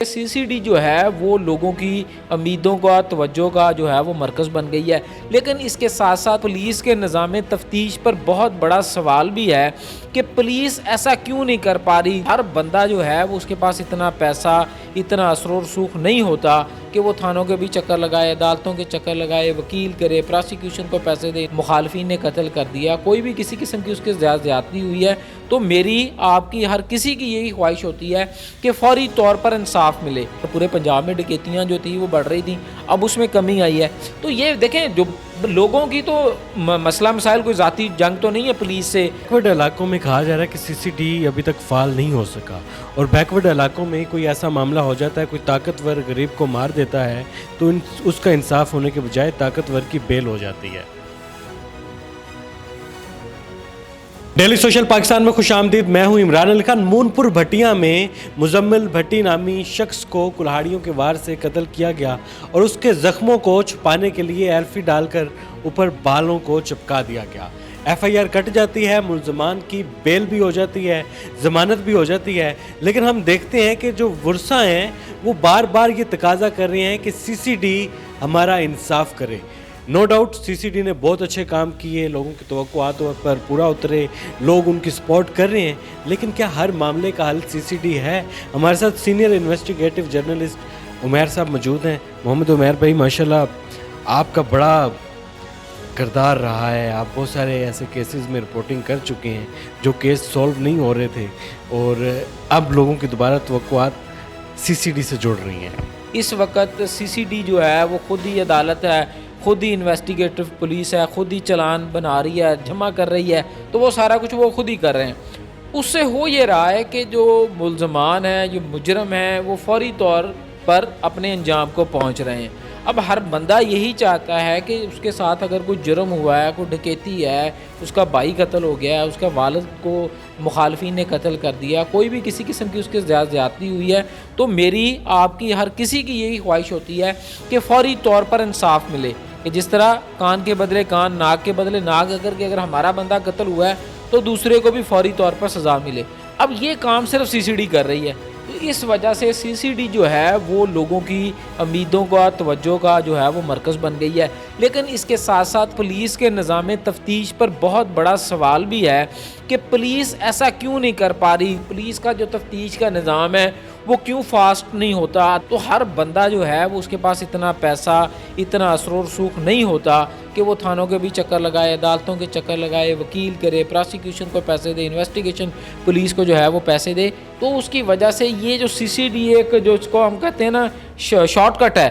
CCD जो है वो लोगों की उम्मीदों का तवज्जो का जो है वो मरकज़ बन गई है, लेकिन इसके साथ साथ पुलिस के निज़ाम तफ्तीश पर बहुत बड़ा सवाल भी है कि पुलिस ऐसा क्यों नहीं कर पा रही। हर बंदा जो है वो उसके पास इतना पैसा, इतना असर और सूख नहीं होता कि वो थानों के भी चक्कर लगाए, अदालतों के चक्कर लगाए, वकील करे, प्रोसिक्यूशन को पैसे दे। मुखालफिन ने कत्ल कर दिया, कोई भी किसी किस्म की उसके ज़्यादती हुई है तो मेरी आपकी हर किसी की यही ख्वाहिश होती है कि फौरी तौर पर इंसाफ मिले। तो पूरे पंजाब में डकैतियाँ जो थी वो बढ़ रही थी, अब उसमें कमी आई है। तो ये देखें, जो लोगों की तो मसला मसाइल कोई ज़ाती जंग तो नहीं है पुलिस से। बैकवर्ड इलाकों में कहा जा रहा है कि सीसीडी अभी तक फाल नहीं हो सका, और बैकवर्ड इलाकों में कोई ऐसा मामला हो जाता है, कोई ताकतवर गरीब को मार देता है तो उसका इंसाफ होने के बजाय ताकतवर की बेल हो जाती है। डेली सोशल पाकिस्तान में खुशामदीद, मैं हूं इमरान अली खान। मूनपुर भटिया में मुजम्मिल भट्टी नामी शख्स को कुल्हाड़ियों के वार से कत्ल किया गया और उसके जख्मों को छुपाने के लिए एल्फी डालकर ऊपर बालों को चिपका दिया गया। एफआईआर कट जाती है, मुलजमान की बेल भी हो जाती है, ज़मानत भी हो जाती है, लेकिन हम देखते हैं कि जो वुरसा हैं वो बार बार ये तकाजा कर रहे हैं कि सीसीडी हमारा इंसाफ करे। नो डाउट सीसीडी ने बहुत अच्छे काम किए, लोगों की तवक्कुआतों पर पूरा उतरे, लोग उनकी सपोर्ट कर रहे हैं, लेकिन क्या हर मामले का हल सीसीडी है? हमारे साथ सीनियर इन्वेस्टिगेटिव जर्नलिस्ट उमैर साहब मौजूद हैं। मोहम्मद उमैर भाई, माशाल्लाह आपका बड़ा किरदार रहा है, आप बहुत सारे ऐसे केसेस में रिपोर्टिंग कर चुके हैं जो केस सॉल्व नहीं हो रहे थे और अब लोगों की दोबारा तवक्कुआत सीसीडी से जुड़ रही हैं। इस वक्त सीसीडी जो है वो खुद ही अदालत है, खुद ही इन्वेस्टिगेटिव पुलिस है, खुद ही चालान बना रही है, जमा कर रही है, तो वो सारा कुछ वो खुद ही कर रहे हैं। उससे हो ये रहा है कि जो मुल्ज़मान है, जो मुजरम है, वो फौरी तौर पर अपने अंजाम को पहुंच रहे हैं। अब हर बंदा यही चाहता है कि उसके साथ अगर कोई जुर्म हुआ है, कोई डकैती है, उसका भाई कत्ल हो गया है, उसका वालिद को मुखालफिन ने कत्ल कर दिया, कोई भी किसी किस्म की उसके ज़्यादती हुई है, तो मेरी आपकी हर किसी की यही ख्वाहिश होती है कि फौरी तौर पर इंसाफ मिले। कि जिस तरह कान के बदले कान, नाक के बदले नाक करके अगर हमारा बंदा कत्ल हुआ है तो दूसरे को भी फौरी तौर पर सज़ा मिले। अब ये काम सिर्फ सीसीडी कर रही है, तो इस वजह से सीसीडी जो है वो लोगों की उम्मीदों का, तवज्जो का जो है वो मरकज़ बन गई है, लेकिन इसके साथ साथ पुलिस के निज़ाम तफ्तीश पर बहुत बड़ा सवाल भी है कि पुलिस ऐसा क्यों नहीं कर पा रही। पुलिस का जो तफ्तीश का निज़ाम है वो क्यों फास्ट नहीं होता। तो हर बंदा जो है वो उसके पास इतना पैसा, इतना असर और सूख नहीं होता कि वो थानों के भी चक्कर लगाए, अदालतों के चक्कर लगाए, वकील करे, प्रोसिक्यूशन को पैसे दे, इन्वेस्टिगेशन पुलिस को जो है वो पैसे दे। तो उसकी वजह से ये जो सीसीडी एक जो इसको हम कहते हैं ना शॉर्टकट है,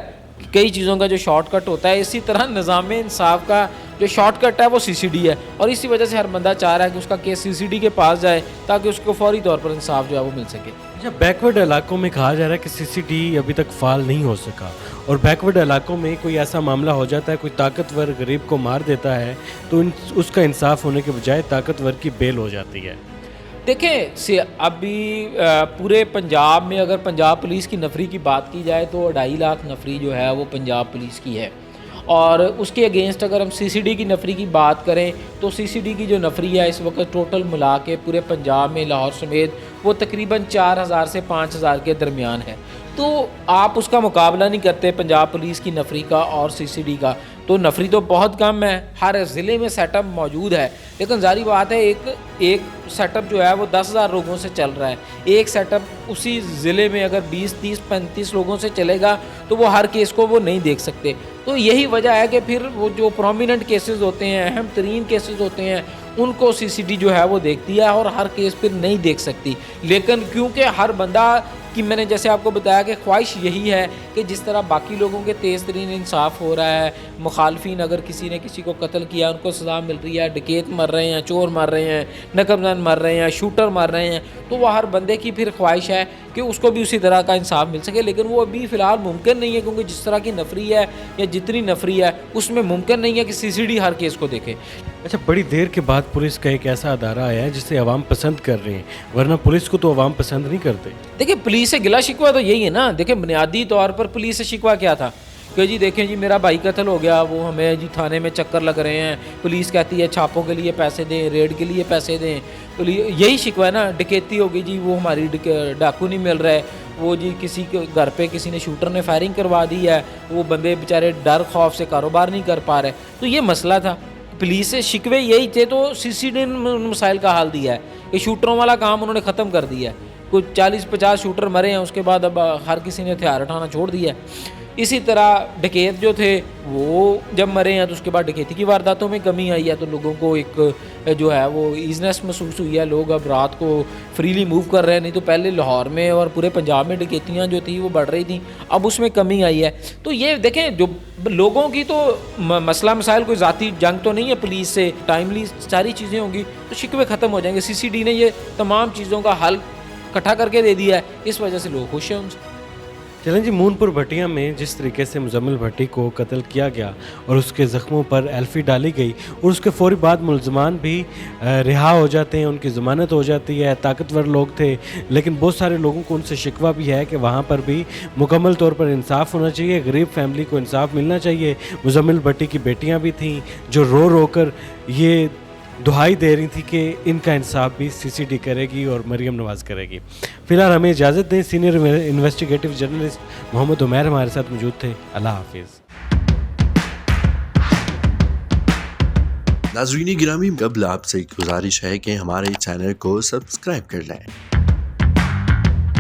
कई चीज़ों का जो शॉर्टकट होता है, इसी तरह निज़ाम इंसाफ का जो शॉर्टकट है वो सीसीडी है, और इसी वजह से हर बंदा चाह रहा है कि उसका केस सीसीडी के पास जाए ताकि उसको फौरी तौर पर इंसाफ जो है वो मिल सके। अच्छा, बैकवर्ड इलाकों में कहा जा रहा है कि सीसीडी अभी तक फाल नहीं हो सका, और बैकवर्ड इलाकों में कोई ऐसा मामला हो जाता है, कोई ताकतवर गरीब को मार देता है तो उसका इंसाफ होने के बजाय ताकतवर की बेल हो जाती है। देखें से अभी पूरे पंजाब में अगर पंजाब पुलिस की नफरी की बात की जाए तो 2.5 लाख नफरी जो है वो पंजाब पुलिस की है, और उसके अगेंस्ट अगर हम सीसीडी की नफरी की बात करें तो सीसीडी की जो नफरी है इस वक्त टोटल मिला के पूरे पंजाब में लाहौर समेत वो तकरीबन 4000 से 5000 के दरमियान है। तो आप उसका मुकाबला नहीं करते पंजाब पुलिस की नफरी का और सीसीडी का, तो नफरी तो बहुत कम है, हर ज़िले में सेटअप मौजूद है, लेकिन जारी बात है एक सेटअप जो है वो 10,000 लोगों से चल रहा है। एक सेटअप उसी ज़िले में अगर 20, 30, 35 लोगों से चलेगा तो वो हर केस को वो नहीं देख सकते। तो यही वजह है कि फिर वो जो प्रोमिनेंट केसेस होते हैं, अहम तरीन केसेस होते हैं, उनको सीसीडी जो है वो देखती है और हर केस फिर नहीं देख सकती। लेकिन क्योंकि हर बंदा कि मैंने जैसे आपको बताया कि ख्वाहिश यही है कि जिस तरह बाकी लोगों के तेज़ तरीन इंसाफ हो रहा है, मुखालफिन अगर किसी ने किसी को कत्ल किया उनको सज़ा मिल रही है, डकैत मर रहे हैं, चोर मर रहे हैं, नकबजन मर रहे हैं, शूटर मर रहे हैं, तो वह हर बंदे की फिर ख्वाहिश है कि उसको भी उसी तरह का इंसाफ मिल सके। लेकिन वो अभी फ़िलहाल मुमकिन नहीं है, क्योंकि जिस तरह की नफरी है या जितनी नफरी है उसमें मुमकिन नहीं है कि सीसीडी हर केस को देखे। अच्छा, बड़ी देर के बाद पुलिस का एक ऐसा अदारा आया है जिसे अवाम पसंद कर रहे हैं, वरना पुलिस को तो अवाम पसंद नहीं करते। देखिए, पुलिस से गिला शिकवा तो यही है ना। देखिए, बुनियादी तौर पर पुलिस से शिकवा क्या था कि जी देखें जी मेरा भाई कत्ल हो गया, वो हमें जी थाने में चक्कर लग रहे हैं, पुलिस कहती है छापों के लिए पैसे दें, रेड के लिए पैसे दें, यही शिकवा है ना, डकैती होगी जी, वो हमारी डाकू नहीं मिल रहा है, वो जी किसी के घर पे किसी ने शूटर ने फायरिंग करवा दी है, वो बंदे बेचारे डर खौफ से कारोबार नहीं कर पा रहे। तो ये मसला था, पुलिस से शिकवे यही थे, तो सीसीडी ने उन मसाइल का हाल दिया है कि शूटरों वाला काम उन्होंने ख़त्म कर दिया है। कुछ 40-50 शूटर मरे हैं, उसके बाद अब हर किसी ने हथियार उठाना छोड़ दिया है। इसी तरह डकैत जो थे वो जब मरे हैं तो उसके बाद डकैती की वारदातों में कमी आई है, तो लोगों को एक जो है वो ईजनेस महसूस हुई है, लोग अब रात को फ्रीली मूव कर रहे हैं। नहीं तो पहले लाहौर में और पूरे पंजाब में डकैतियाँ जो थी वो बढ़ रही थी, अब उसमें कमी आई है। तो ये देखें, जो लोगों की तो मसला मसाइल कोई ज़ाती जंग तो नहीं है पुलिस से, टाइमली सारी चीज़ें होंगी तो शिकवे ख़त्म हो जाएंगे। सीसीडी ने ये तमाम चीज़ों का हल इकट्ठा करके दे दिया है, इस वजह से लोग खुश हैं उनसे। चलें जी, मूनपुर भटिया में जिस तरीके से मुजम्मिल भट्टी को कत्ल किया गया और उसके ज़ख्मों पर एल्फी डाली गई और उसके फौरी बाद मुलजमान भी रिहा हो जाते हैं, उनकी ज़मानत हो जाती है। ताकतवर लोग थे, लेकिन बहुत सारे लोगों को उनसे शिकवा भी है कि वहाँ पर भी मुकम्मल तौर पर इंसाफ होना चाहिए, गरीब फैमिली को इंसाफ मिलना चाहिए। मुजम्मिल भट्टी की बेटियाँ भी थीं जो रो रो कर ये दुहाई दे रही थी कि इनका इंसाफ भी सीसीडी करेगी और मरियम नवाज़ करेगी। फ़िलहाल हमें इजाज़त दें। Senior investigative journalist Mohammad Umair हमारे साथ मौजूद थे। अल्लाह हाफिज़। नाज़रीन गिरामी, कबल आपसे एक गुजारिश है कि हमारे चैनल को सब्सक्राइब कर लें।